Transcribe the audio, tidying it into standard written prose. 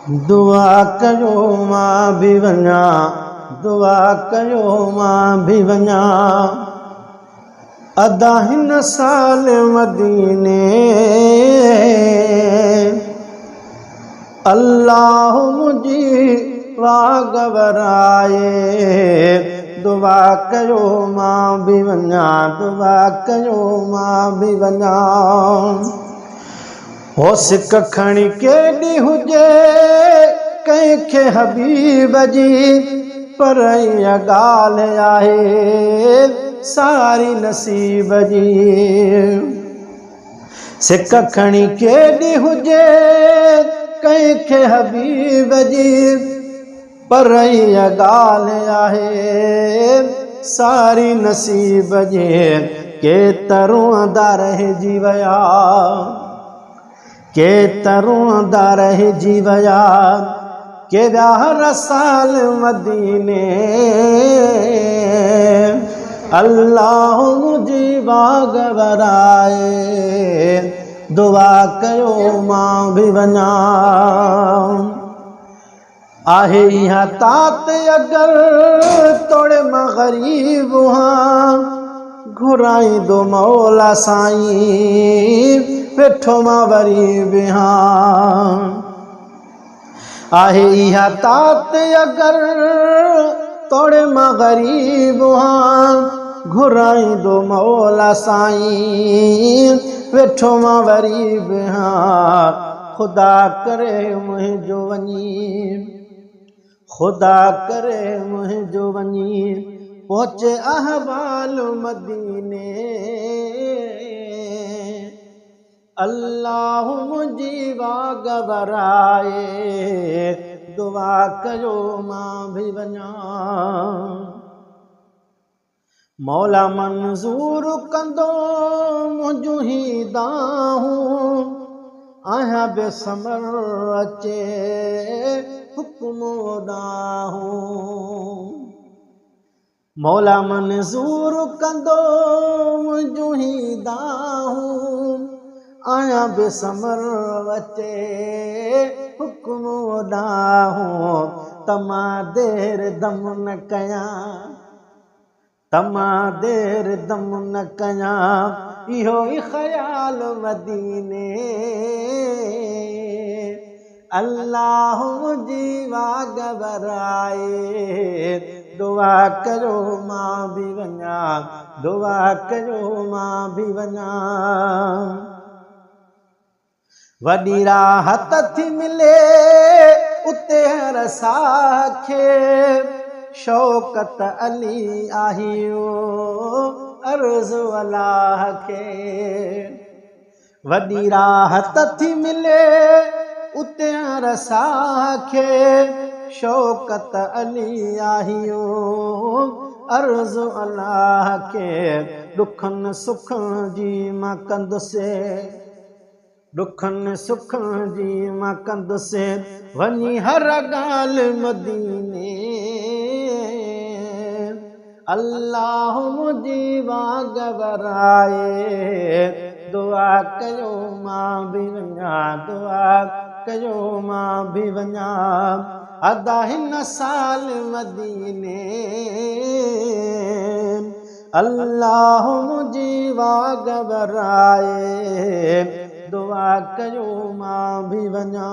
दुआ कयो मां भी वञा, दुआ कयो मां भी वञा, अदा हिन साल मदीने अल्लाह मुंहिंजी वाग वराए। दुआ कयो मां भी वञा, दुआ कयो मां भी वञा। हो सिक खणी केॾी हुजे कंहिंखे हबीब जी, पर इहा ॻाल्हि आहे सारी नसीब जी। सिक खणी केॾी हुजे कंहिंखे हबीब जी, पर इहा ॻाल्हि आहे सारी नसीब जी। केतिरो दा रहिजी विया, केतिरो दा रहिजी विया, केॾा रसाल मदीने अल्लाह मुंहिंजी वाग वराए। दुआ कयो मां भी वञा, आहे इहा तात अगरि तोड़े मां ग़रीब हां, घुराईंदो मौला साईं वेठो मां वरी बिहां। आहे इहा तात अगरि तोड़े मां ग़रीब हां, घुराईंदो मौला साईं वेठो मां वरी बिहां। ख़ुदा करे मुंहिंजो वञी, ख़ुदा करे मुंहिंजो वञी पहुचे अहवाल मदीने अल्लाह मुंहिंजी वाग वराए। दुआ कयो मां भी वञा, मौला मंज़ूर कंदो मुंहिंजूं ही दाहूं, आहियां बेसमर अचे हुक्म ॾाहूं। मौला मंज़ूर कंदो मुंहिंजूं ही दाहूं, आहियां बेसमर अचे हुक्म ॾाहूं। तमा देर दम न कयां, तमा देर दम न कयां, इहो ई ख़याल मदीने अल्लाह मुंहिंजी वाग वराए। दुआ कयो मां भी वञा, दुआ कयो मां भी वञा। वॾी राहत थी मिले उते रसा खे, शौकत अली आहियो अर्ज़ु अलाह खे। वॾी राहत थी मिले उते रसा खे, शौकत अली आहियो अर्ज़ु अलाह खे। ॾुखनि सुखनि जी मां कंदुसि, ॾुखनि सुखनि जी मां कंदुसि वञी हर ॻाल्हि मदीने अल्लाह मुंहिंजी वाग वराए। दुआ कयो मां भी वञा, दुआ कयो मां भी वञा, अदा हिन साल मदीने अल्लाह मुंहिंजी वाग वराए। दुआ कयो मां भी वञा।